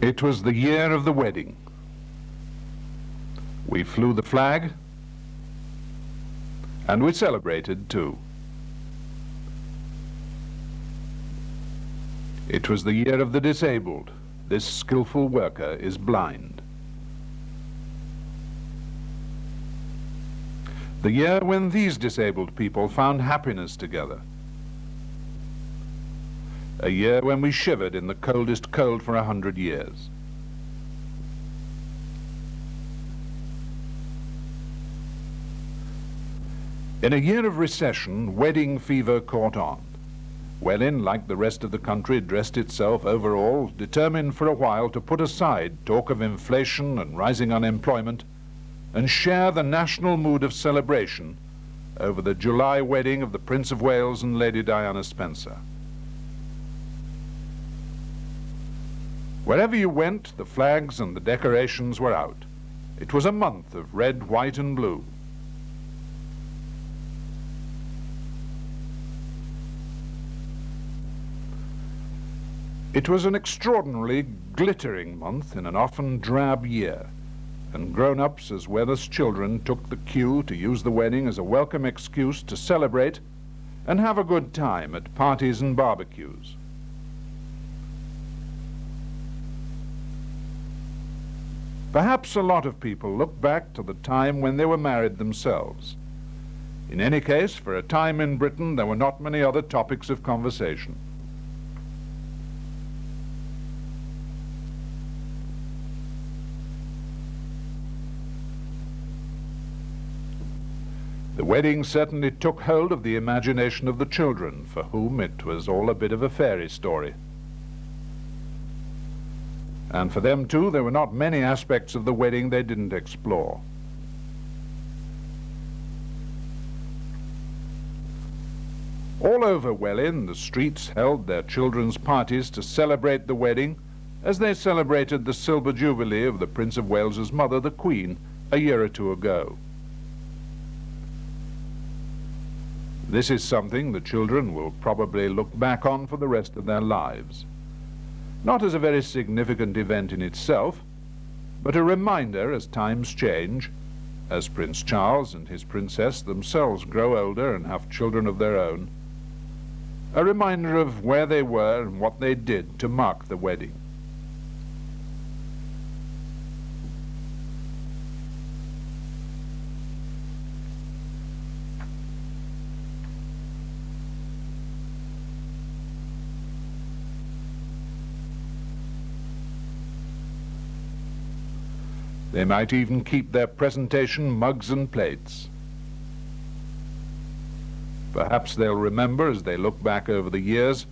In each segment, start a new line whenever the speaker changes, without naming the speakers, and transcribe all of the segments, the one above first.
It was the year of the wedding. We flew the flag, and we celebrated too. It was the year of the disabled. This skillful worker is blind. The year when these disabled people found happiness together. A year when we shivered in the coldest cold for 100 years. In a year of recession, wedding fever caught on. Welwyn, like the rest of the country, dressed itself overall, determined for a while to put aside talk of inflation and rising unemployment and share the national mood of celebration over the July wedding of the Prince of Wales and Lady Diana Spencer. Wherever you went, the flags and the decorations were out. It was a month of red, white, and blue. It was an extraordinarily glittering month in an often drab year, and grown-ups as well as children took the cue to use the wedding as a welcome excuse to celebrate and have a good time at parties and barbecues. Perhaps a lot of people look back to the time when they were married themselves. In any case, for a time in Britain, there were not many other topics of conversation. The wedding certainly took hold of the imagination of the children, for whom it was all a bit of a fairy story. And for them, too, there were not many aspects of the wedding they didn't explore. All over Welwyn, the streets held their children's parties to celebrate the wedding as they celebrated the silver jubilee of the Prince of Wales's mother, the Queen, a year or two ago. This is something the children will probably look back on for the rest of their lives. Not as a very significant event in itself, but a reminder as times change, as Prince Charles and his princess themselves grow older and have children of their own, a reminder of where they were and what they did to mark the wedding. They might even keep their presentation mugs and plates. Perhaps they'll remember, as they look back over the years,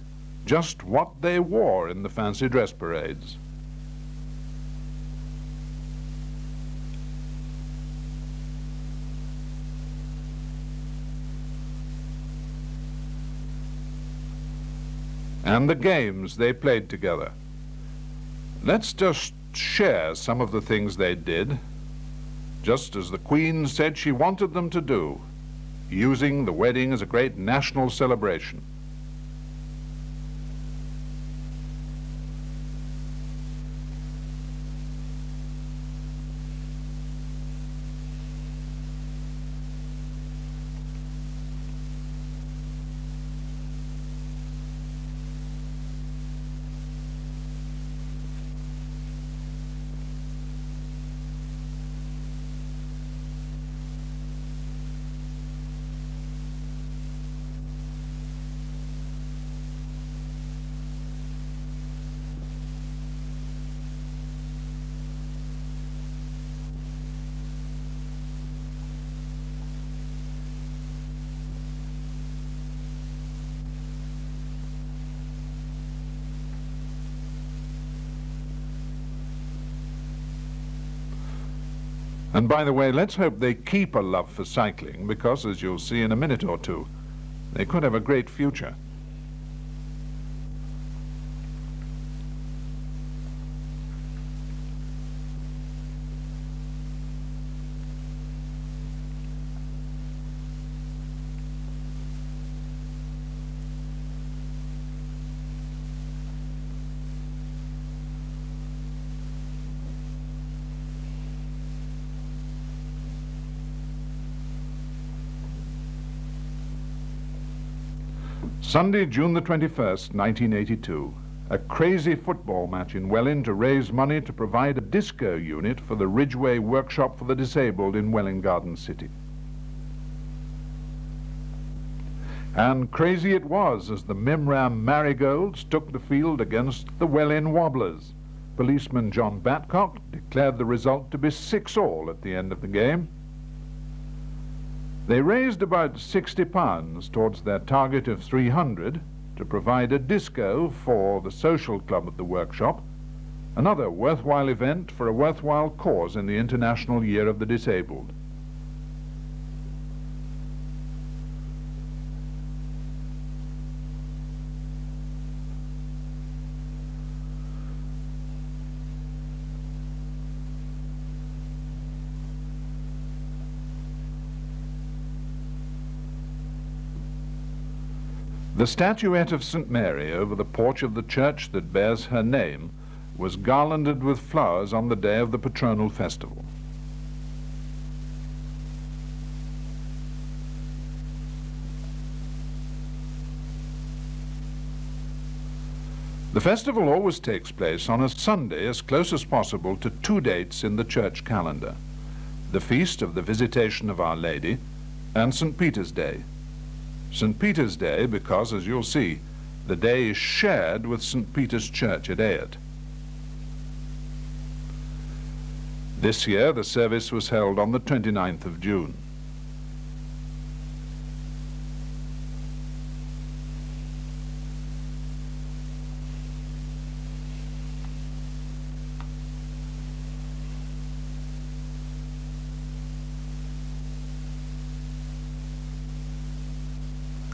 just what they wore in the fancy dress parades. And the games they played together. Let's just share some of the things they did, just as the Queen said she wanted them to do, using the wedding as a great national celebration. And by the way, let's hope they keep a love for cycling, because, as you'll see in a minute or two, they could have a great future. Sunday, June the 21st, 1982. A crazy football match in Welwyn to raise money to provide a disco unit for the Ridgeway Workshop for the Disabled in Welwyn Garden City. And crazy it was as the Mimram Marigolds took the field against the Welwyn Wobblers. Policeman John Batcock declared the result to be 6-all at the end of the game. They raised about £60 towards their target of 300 to provide a disco for the social club at the workshop, another worthwhile event for a worthwhile cause in the International Year of the Disabled. The statuette of St. Mary over the porch of the church that bears her name was garlanded with flowers on the day of the patronal festival. The festival always takes place on a Sunday as close as possible to 2 dates in the church calendar: the feast of the Visitation of Our Lady and St. Peter's Day. St. Peter's Day because, as you'll see, the day is shared with St. Peter's Church at Ayot. This year the service was held on the 29th of June.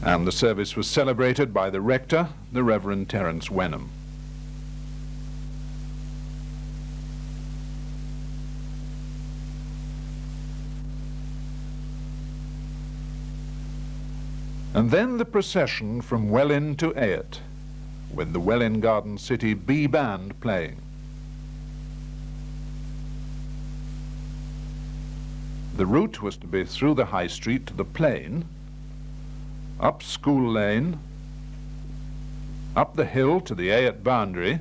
And the service was celebrated by the rector, the Reverend Terence Wenham. And then the procession from Welwyn to Ayot, with the Welwyn Garden City B Band playing. The route was to be through the High Street to the Plain, up School Lane, up the hill to the Ayot boundary,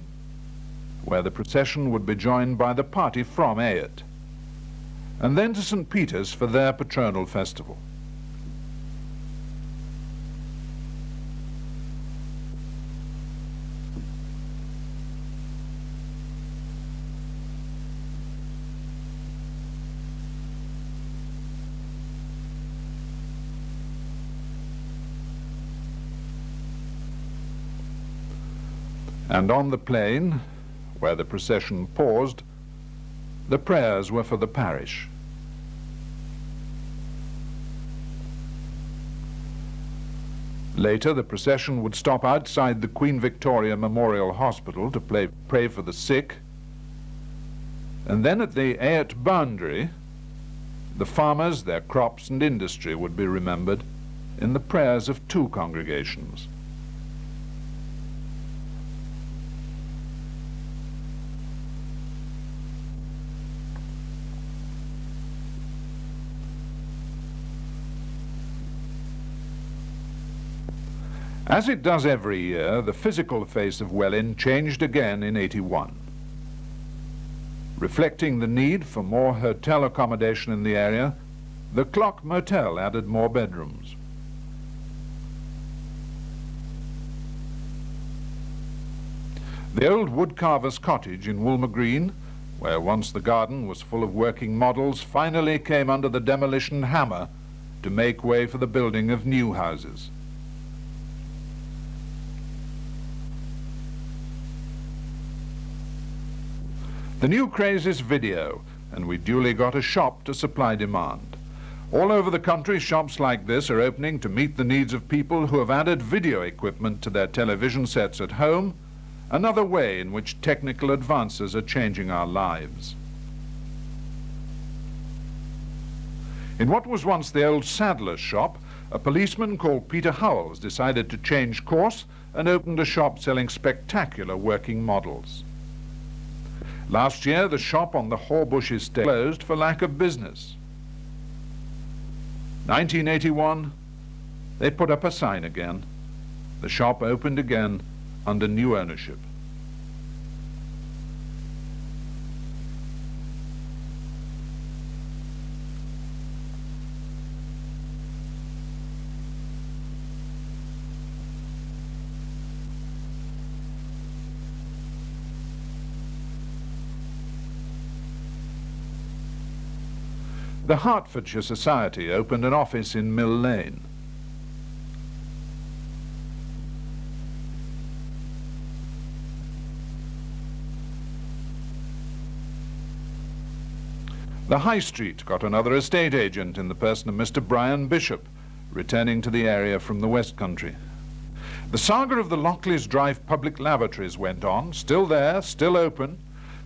where the procession would be joined by the party from Ayot, and then to St. Peter's for their patronal festival. And on the plain, where the procession paused, the prayers were for the parish. Later, the procession would stop outside the Queen Victoria Memorial Hospital to pray for the sick. And then at the Ayot boundary, the farmers, their crops and industry would be remembered in the prayers of 2 congregations. As it does every year, the physical face of Welwyn changed again in '81. Reflecting the need for more hotel accommodation in the area, the Clock Motel added more bedrooms. The old woodcarver's cottage in Woolmer Green, where once the garden was full of working models, finally came under the demolition hammer to make way for the building of new houses. The new craze is video, and we duly got a shop to supply demand. All over the country, shops like this are opening to meet the needs of people who have added video equipment to their television sets at home, another way in which technical advances are changing our lives. In what was once the old saddler's shop, a policeman called Peter Howells decided to change course and opened a shop selling spectacular working models. Last year, the shop on the Horbush estate closed for lack of business. 1981, they put up a sign again. the shop opened again under new ownership. The Hertfordshire Society opened an office in Mill Lane. The High Street got another estate agent in the person of Mr. Brian Bishop, returning to the area from the West Country. The saga of the Lockleys Drive public lavatories went on, still there, still open.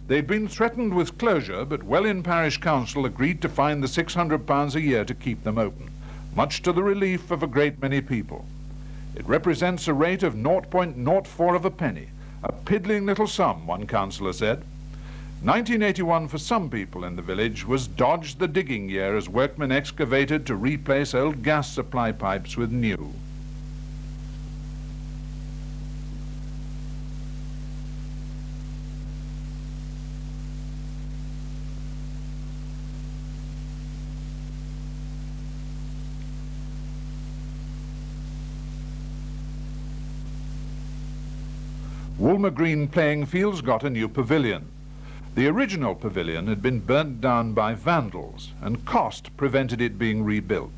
They'd been threatened with closure, but Welwyn Parish Council agreed to fine the £600 a year to keep them open, much to the relief of a great many people. It represents a rate of 0.04 of a penny, a piddling little sum, one councillor said. 1981 for some people in the village was dodged the digging year as workmen excavated to replace old gas supply pipes with new. Woolmer Green playing fields got a new pavilion. The original pavilion had been burnt down by vandals, and cost prevented it being rebuilt.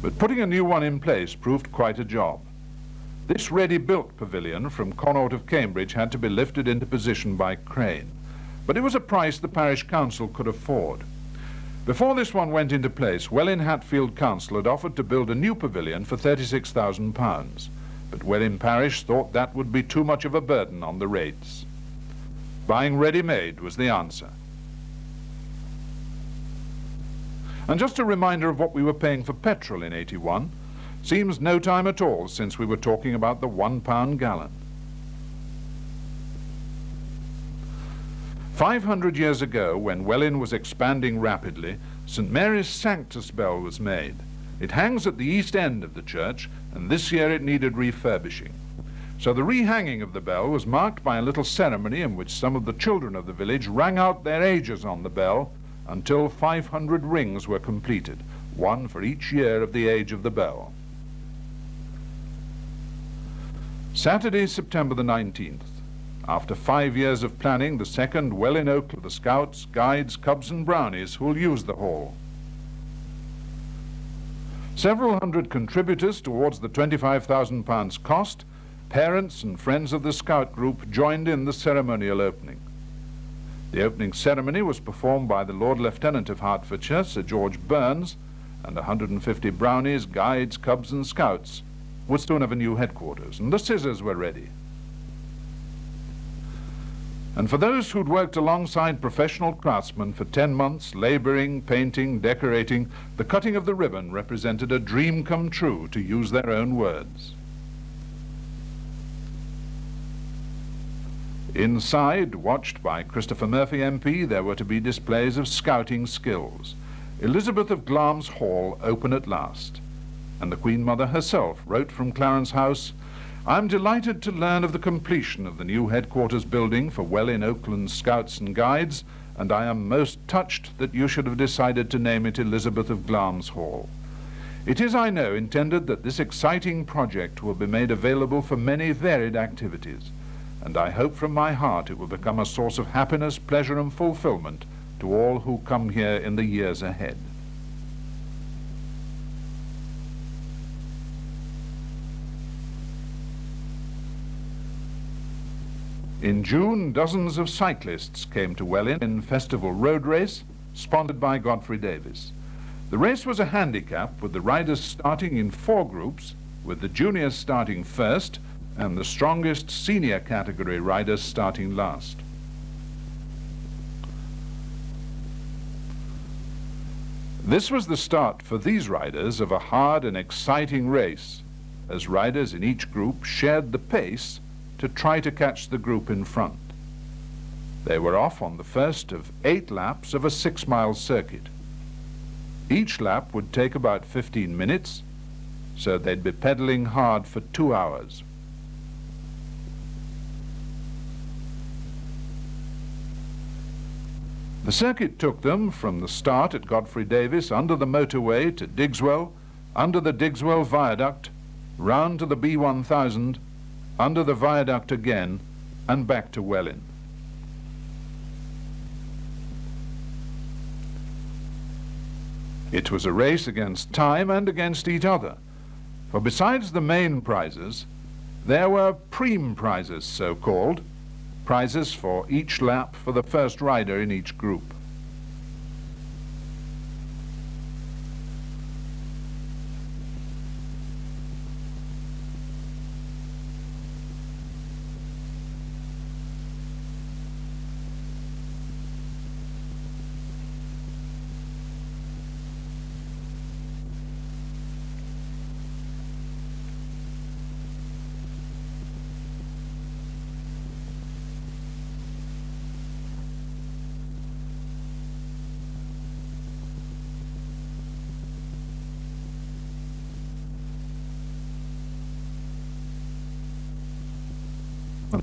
But putting a new one in place proved quite a job. This ready-built pavilion from Connaught of Cambridge had to be lifted into position by crane, but it was a price the parish council could afford. Before this one went into place, Welwyn Hatfield Council had offered to build a new pavilion for £36,000, but Welwyn Parish thought that would be too much of a burden on the rates. Buying ready-made was the answer. And just a reminder of what we were paying for petrol in '81, seems no time at all since we were talking about the £1 gallon. 500 years ago, when Welwyn was expanding rapidly, St. Mary's Sanctus bell was made. It hangs at the east end of the church, and this year it needed refurbishing. So the rehanging of the bell was marked by a little ceremony in which some of the children of the village rang out their ages on the bell until 500 rings were completed, one for each year of the age of the bell. Saturday, September the 19th. After 5 years of planning, the second Welwyn Oak of the Scouts, Guides, Cubs and Brownies who will use the hall. Several hundred contributors towards the £25,000 cost, parents and friends of the Scout group joined in the ceremonial opening. The opening ceremony was performed by the Lord Lieutenant of Hertfordshire, Sir George Burns, and 150 Brownies, Guides, Cubs and Scouts would soon have a new headquarters, and the scissors were ready. And for those who'd worked alongside professional craftsmen for 10 months, labouring, painting, decorating, the cutting of the ribbon represented a dream come true, to use their own words. Inside, watched by Christopher Murphy MP, there were to be displays of scouting skills. Elizabeth of Glamis Hall open at last. And the Queen Mother herself wrote from Clarence House, "I'm delighted to learn of the completion of the new headquarters building for Welwyn Oakland Scouts and Guides, and I am most touched that you should have decided to name it Elizabeth of Glamis Hall. It is, I know, intended that this exciting project will be made available for many varied activities, and I hope from my heart it will become a source of happiness, pleasure and fulfillment to all who come here in the years ahead." In June, dozens of cyclists came to Welwyn in festival road race, sponsored by Godfrey Davis. The race was a handicap, with the riders starting in 4 groups, with the juniors starting first and the strongest senior category riders starting last. This was the start for these riders of a hard and exciting race, as riders in each group shared the pace to try to catch the group in front. They were off on the first of 8 laps of a 6-mile circuit. Each lap would take about 15 minutes, so they'd be pedalling hard for 2 hours. The circuit took them from the start at Godfrey Davis, under the motorway to Digswell, under the Digswell Viaduct, round to the B1000, under the viaduct again, and back to Welwyn. It was a race against time and against each other, for besides the main prizes, there were prime prizes, so-called, prizes for each lap for the first rider in each group.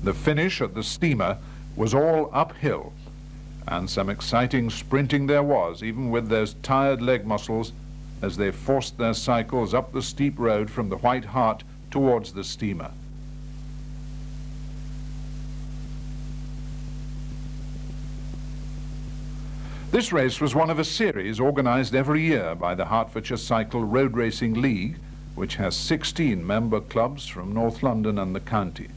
The finish at the steamer was all uphill, and some exciting sprinting there was, even with those tired leg muscles, as they forced their cycles up the steep road from the White Hart towards the steamer. This race was one of a series organized every year by the Hertfordshire Cycle Road Racing League, which has 16 member clubs from North London and the county.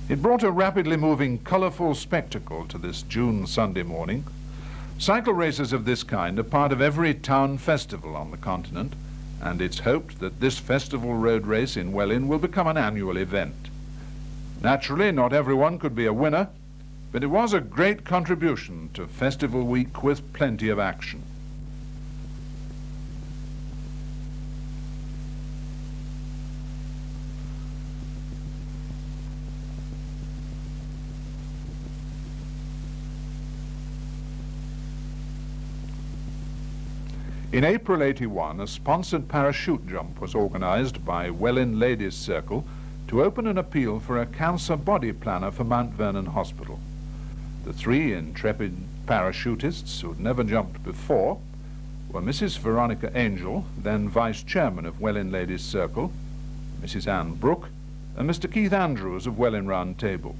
It brought a rapidly moving, colourful spectacle to this June Sunday morning. Cycle races of this kind are part of every town festival on the continent, and it's hoped that this festival road race in Welwyn will become an annual event. Naturally, not everyone could be a winner, but it was a great contribution to Festival Week with plenty of action. In April '81, a sponsored parachute jump was organised by Welwyn Ladies' Circle to open an appeal for a cancer body planner for Mount Vernon Hospital. The 3 intrepid parachutists who had never jumped before were Mrs. Veronica Angel, then Vice Chairman of Welwyn Ladies' Circle, Mrs. Anne Brooke, and Mr. Keith Andrews of Welwyn Round Table.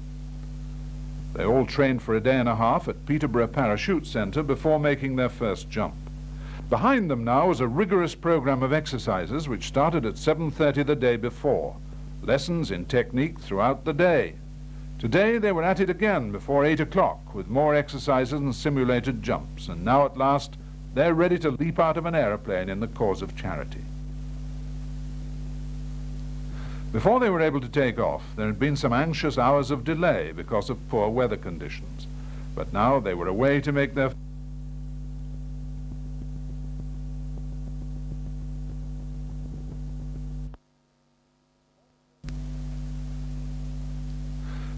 They all trained for a day and a half at Peterborough Parachute Centre before making their first jump. Behind them now was a rigorous program of exercises which started at 7:30 the day before. Lessons in technique throughout the day. Today they were at it again before 8 o'clock with more exercises and simulated jumps, and now at last they're ready to leap out of an aeroplane in the cause of charity. Before they were able to take off, there had been some anxious hours of delay because of poor weather conditions, but now they were away to make their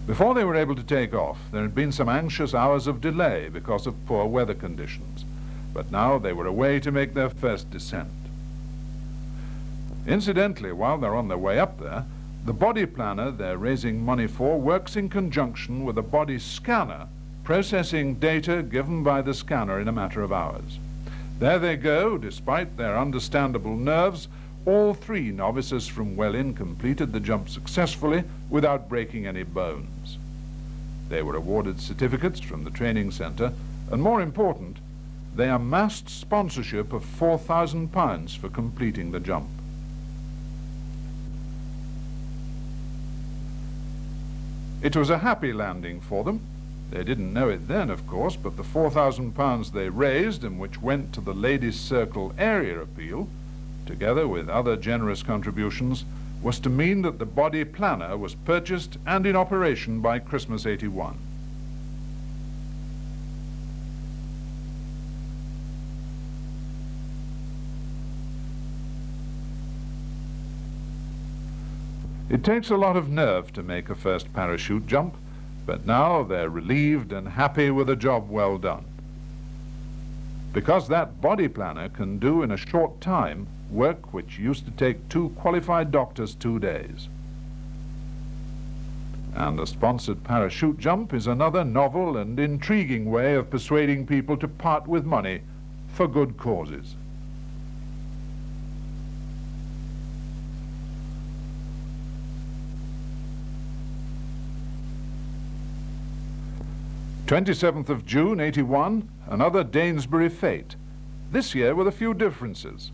Before they were able to take off, there had been some anxious hours of delay because of poor weather conditions, but now they were away to make their first descent. Incidentally, while they're on their way up there, the body planner they're raising money for works in conjunction with a body scanner, processing data given by the scanner in a matter of hours. There they go, despite their understandable nerves. All 3 novices from Welwyn completed the jump successfully without breaking any bones. They were awarded certificates from the training centre, and more important, they amassed sponsorship of £4,000 for completing the jump. It was a happy landing for them. They didn't know it then, of course, but the £4,000 they raised, and which went to the Ladies' Circle area appeal, together with other generous contributions, was to mean that the body planner was purchased and in operation by Christmas '81. It takes a lot of nerve to make a first parachute jump, but now they're relieved and happy with a job well done. because that body planner can do in a short time work which used to take 2 qualified doctors 2 days. And a sponsored parachute jump is another novel and intriguing way of persuading people to part with money for good causes. "27th of June, 81, another Danesbury fete, this year with a few differences.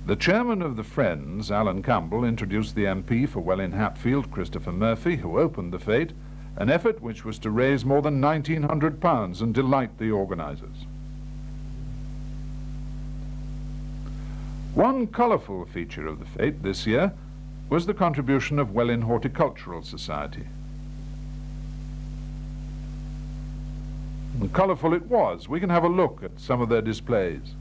The chairman of the Friends, Alan Campbell, introduced the MP for Welwyn Hatfield, Christopher Murphy, who opened the fete, an effort which was to raise more than £1,900 and delight the organisers. One colourful feature of the fete this year was the contribution of Welwyn Horticultural Society. And colourful it was. We can have a look at some of their displays.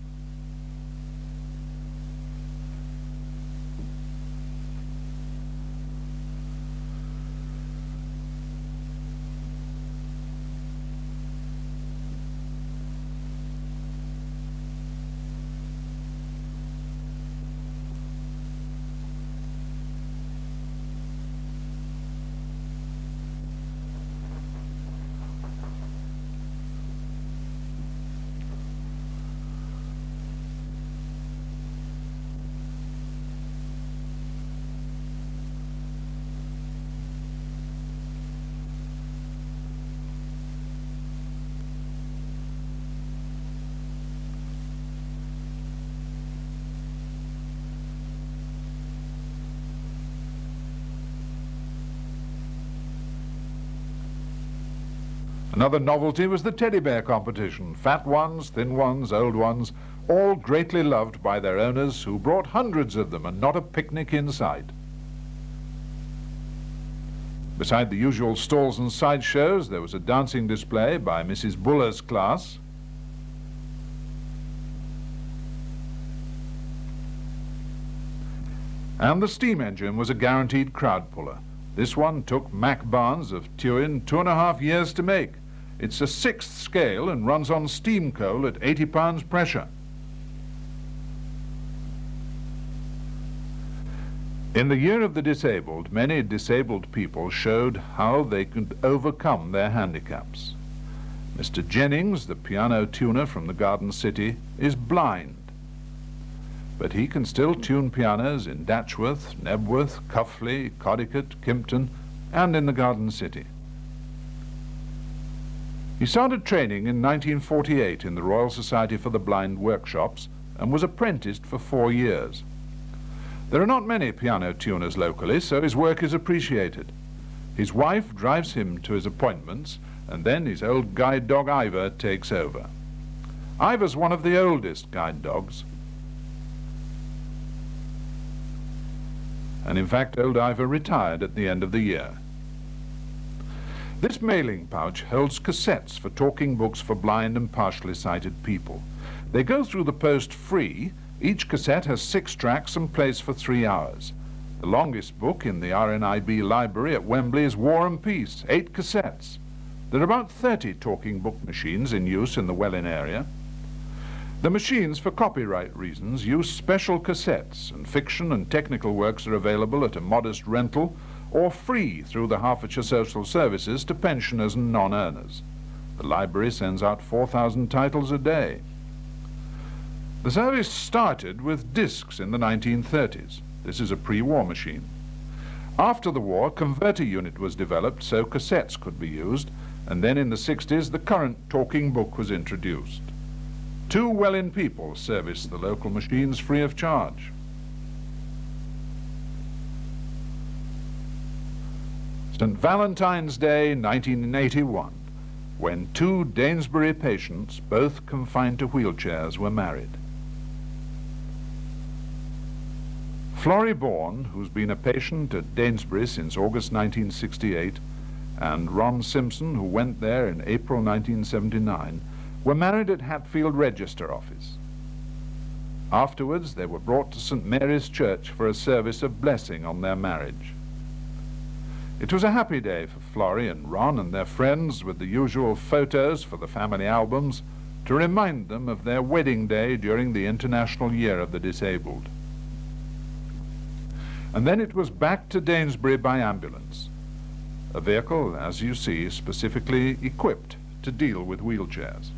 Another novelty was the teddy bear competition. Fat ones, thin ones, old ones, all greatly loved by their owners, who brought hundreds of them and not a picnic in sight. Beside the usual stalls and sideshows, there was a dancing display by Mrs. Buller's class. And the steam engine was a guaranteed crowd puller. This one took Mac Barnes of Tuin 2.5 years to make. It's a 6th scale and runs on steam coal at 80 pounds pressure. In the Year of the Disabled, many disabled people showed how they could overcome their handicaps. Mr. Jennings, the piano tuner from the Garden City, is blind, but he can still tune pianos in Datchworth, Nebworth, Cuffley, Codicat, Kimpton, and in the Garden City. He started training in 1948 in the Royal Society for the Blind workshops and was apprenticed for 4 years. There are not many piano tuners locally, so his work is appreciated. His wife drives him to his appointments, and then his old guide dog Ivor takes over. Ivor's one of the oldest guide dogs, and in fact old Ivor retired at the end of the year. This mailing pouch holds cassettes for talking books for blind and partially sighted people. They go through the post free. Each cassette has 6 tracks and plays for 3 hours. The longest book in the RNIB library at Wembley is War and Peace, 8 cassettes. There are about 30 talking book machines in use in the Welwyn area. The machines, for copyright reasons, use special cassettes, and fiction and technical works are available at a modest rental or free through the Hertfordshire Social Services to pensioners and non-earners. The library sends out 4,000 titles a day. The service started with discs in the 1930s. This is a pre-war machine. After the war, a converter unit was developed so cassettes could be used, and then in the 60s the current talking book was introduced. 2 Welwyn people service the local machines free of charge. St. Valentine's Day, 1981, when 2 Danesbury patients, both confined to wheelchairs, were married. Florrie Bourne, who's been a patient at Danesbury since August 1968, and Ron Simpson, who went there in April 1979, were married at Hatfield Register Office. Afterwards, they were brought to St. Mary's Church for a service of blessing on their marriage. It was a happy day for Florrie and Ron and their friends, with the usual photos for the family albums, to remind them of their wedding day during the International Year of the Disabled. And then it was back to Danesbury by ambulance, a vehicle, as you see, specifically equipped to deal with wheelchairs.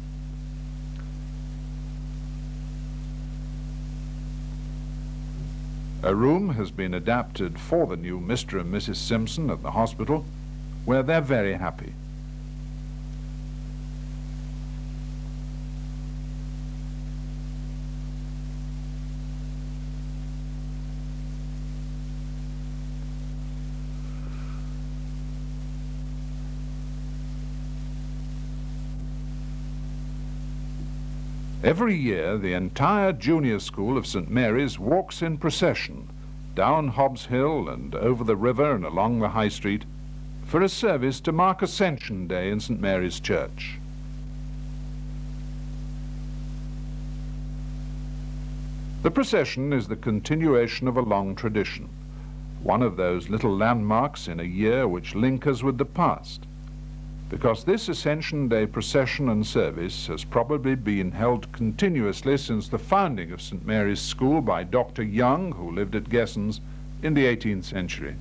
A room has been adapted for the new Mr. and Mrs. Simpson at the hospital, where they're very happy. Every year, the entire junior school of St. Mary's walks in procession down Hobbs Hill and over the river and along the High Street for a service to mark Ascension Day in St. Mary's Church. The procession is the continuation of a long tradition, one of those little landmarks in a year which link us with the past, because this Ascension Day procession and service has probably been held continuously since the founding of St. Mary's School by Dr. Young, who lived at Gessens in the 18th century.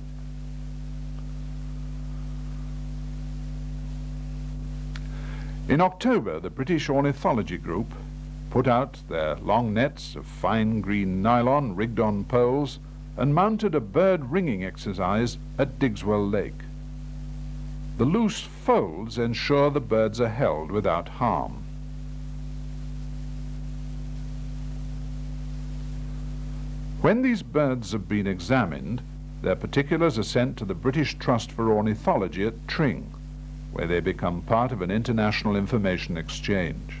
In October, the British Ornithology Group put out their long nets of fine green nylon rigged on poles and mounted a bird ringing exercise at Digswell Lake. The loose folds ensure the birds are held without harm. When these birds have been examined, their particulars are sent to the British Trust for Ornithology at Tring, where they become part of an international information exchange.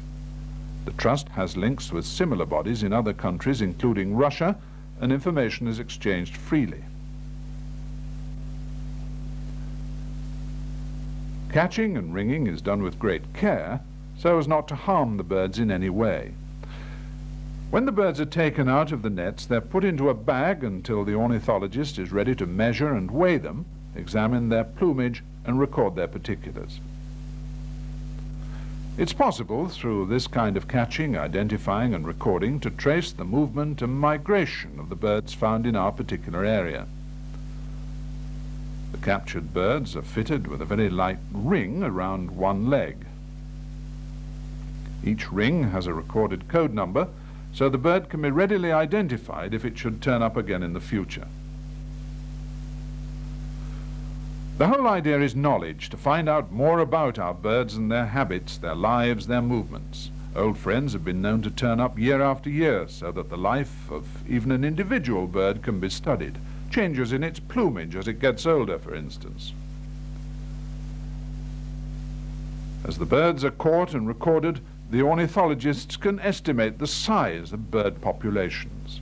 The Trust has links with similar bodies in other countries, including Russia, and information is exchanged freely. Catching and ringing is done with great care so as not to harm the birds in any way. When the birds are taken out of the nets, they're put into a bag until the ornithologist is ready to measure and weigh them, examine their plumage, and record their particulars. It's possible, through this kind of catching, identifying, and recording, to trace the movement and migration of the birds found in our particular area. The captured birds are fitted with a very light ring around one leg. Each ring has a recorded code number, so the bird can be readily identified if it should turn up again in the future. The whole idea is knowledge, to find out more about our birds and their habits, their lives, their movements. Old friends have been known to turn up year after year, so that the life of even an individual bird can be studied. Changes in its plumage as it gets older, for instance. As the birds are caught and recorded, the ornithologists can estimate the size of bird populations.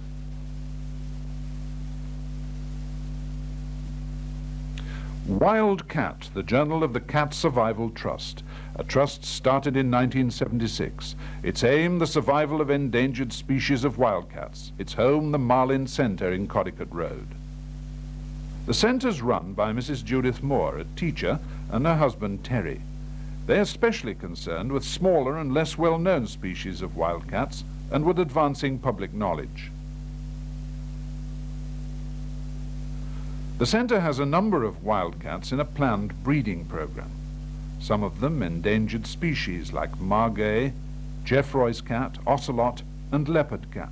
Wild Cat, the Journal of the Cat Survival Trust, a trust started in 1976. Its aim, the survival of endangered species of wildcats. Its home, the Marlin Centre in Codicott Road. The centre's run by Mrs. Judith Moore, a teacher, and her husband Terry. They are specially concerned with smaller and less well-known species of wildcats and with advancing public knowledge. The centre has a number of wildcats in a planned breeding program. Some of them endangered species like margay, Jeffroy's cat, ocelot, and leopard cat.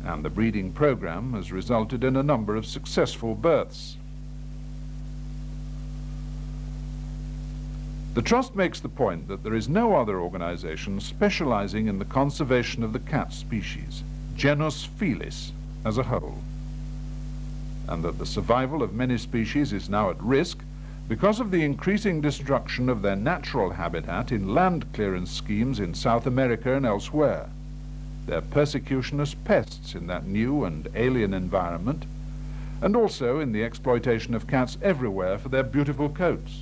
And the breeding program has resulted in a number of successful births. The Trust makes the point that there is no other organization specializing in the conservation of the cat species, genus Felis, as a whole, and that the survival of many species is now at risk because of the increasing destruction of their natural habitat in land clearance schemes in South America and elsewhere. Their persecution as pests in that new and alien environment, and also in the exploitation of cats everywhere for their beautiful coats.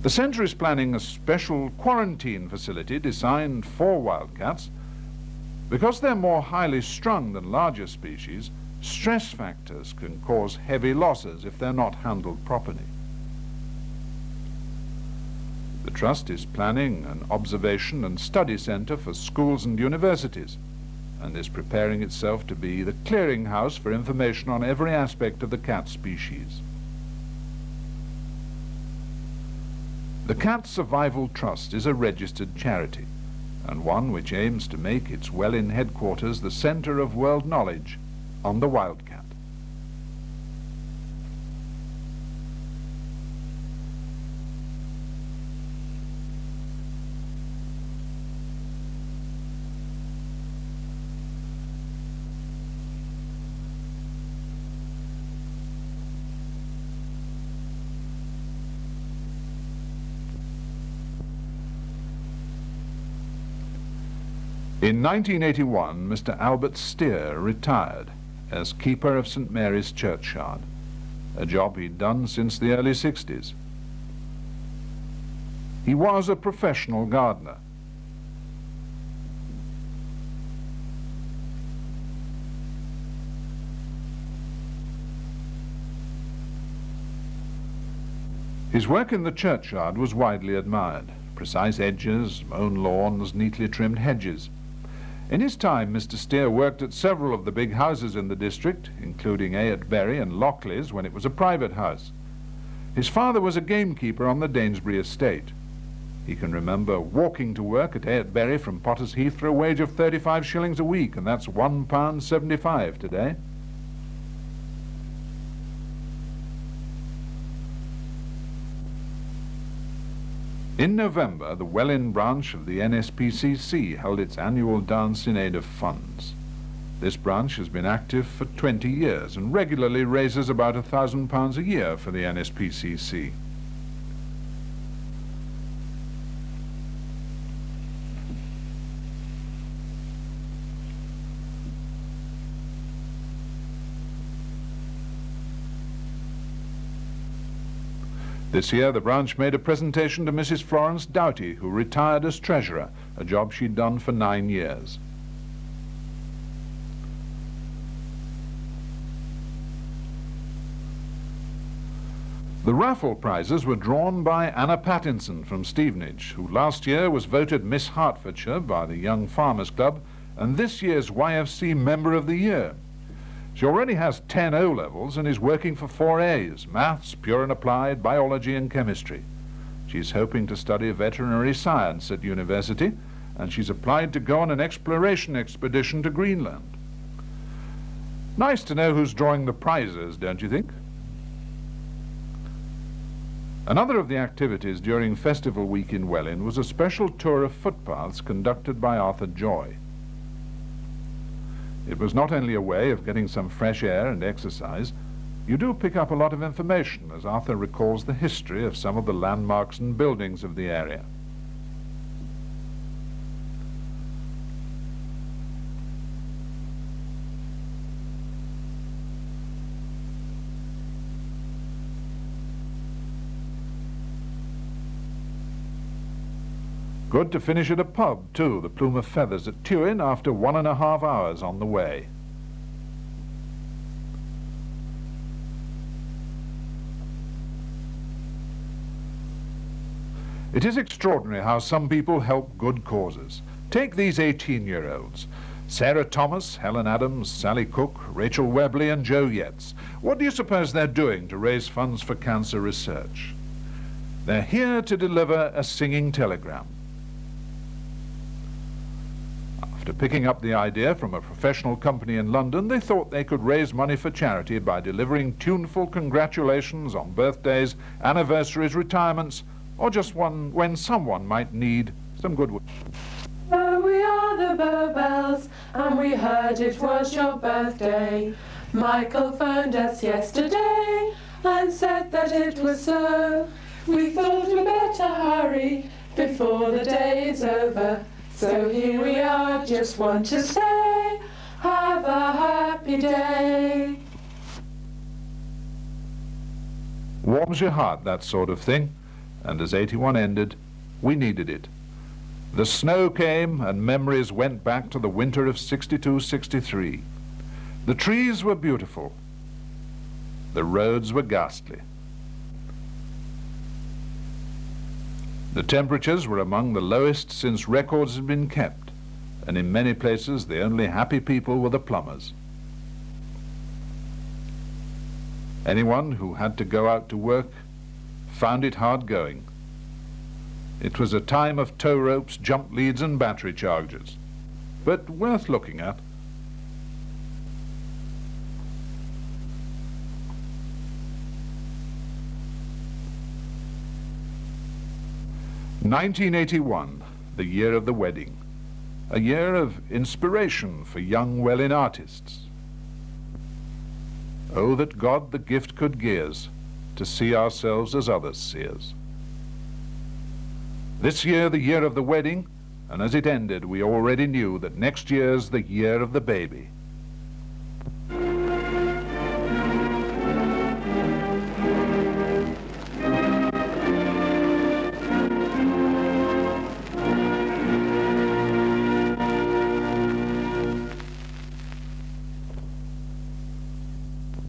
The centre is planning a special quarantine facility designed for wildcats. Because they're more highly strung than larger species, stress factors can cause heavy losses if they're not handled properly. The Trust is planning an observation and study centre for schools and universities, and is preparing itself to be the clearinghouse for information on every aspect of the cat species. The Cat Survival Trust is a registered charity, and one which aims to make its Welwyn headquarters the centre of world knowledge on the wildcat. In 1981, Mr. Albert Steer retired as keeper of St. Mary's churchyard, a job he'd done since the early 60s. He was a professional gardener. His work in the churchyard was widely admired. Precise edges, mown lawns, neatly trimmed hedges. In his time, Mr. Steer worked at several of the big houses in the district, including Ayotbury and Lockleys when it was a private house. His father was a gamekeeper on the Danesbury estate. He can remember walking to work at Ayotbury from Potter's Heath for a wage of 35 shillings a week, and that's £1.75 today. In November, the Welwyn branch of the NSPCC held its annual dance in aid of funds. This branch has been active for 20 years and regularly raises about £1,000 a year for the NSPCC. This year, the branch made a presentation to Mrs. Florence Doughty, who retired as treasurer, a job she'd done for 9 years. The raffle prizes were drawn by Anna Pattinson from Stevenage, who last year was voted Miss Hertfordshire by the Young Farmers Club and this year's YFC Member of the Year. She already has 10 O-levels and is working for 4 A's, maths, pure and applied, biology and chemistry. She's hoping to study veterinary science at university, and she's applied to go on an exploration expedition to Greenland. Nice to know who's drawing the prizes, don't you think? Another of the activities during Festival Week in Welwyn was a special tour of footpaths conducted by Arthur Joy. It was not only a way of getting some fresh air and exercise. You do pick up a lot of information as Arthur recalls the history of some of the landmarks and buildings of the area. Good to finish at a pub, too, the Plume of Feathers at Tewin, after 1.5 hours on the way. It is extraordinary how some people help good causes. Take these 18-year-olds. Sarah Thomas, Helen Adams, Sally Cook, Rachel Webley and Joe Yates. What do you suppose they're doing to raise funds for cancer research? They're here to deliver a singing telegram. After picking up the idea from a professional company in London, they thought they could raise money for charity by delivering tuneful congratulations on birthdays, anniversaries, retirements, or just when someone might need some good wishes.
Oh, we are the Bobels, and we heard it was your birthday. Michael phoned us yesterday and said that it was so. We thought we'd better hurry before the day is over. So here we are, just want to say, have a happy day.
Warms your heart, that sort of thing. and as 81 ended, we needed it. The snow came and memories went back to the winter of 62-63. The trees were beautiful. The roads were ghastly. The temperatures were among the lowest since records had been kept, and in many places the only happy people were the plumbers. Anyone who had to go out to work found it hard going. It was a time of tow ropes, jump leads and battery charges, but worth looking at. "1981, the year of the wedding, a year of inspiration for young Welwyn artists. Oh, that God the gift could give us to see ourselves as others see us. This year, the year of the wedding, and as it ended, we already knew that next year's the year of the baby.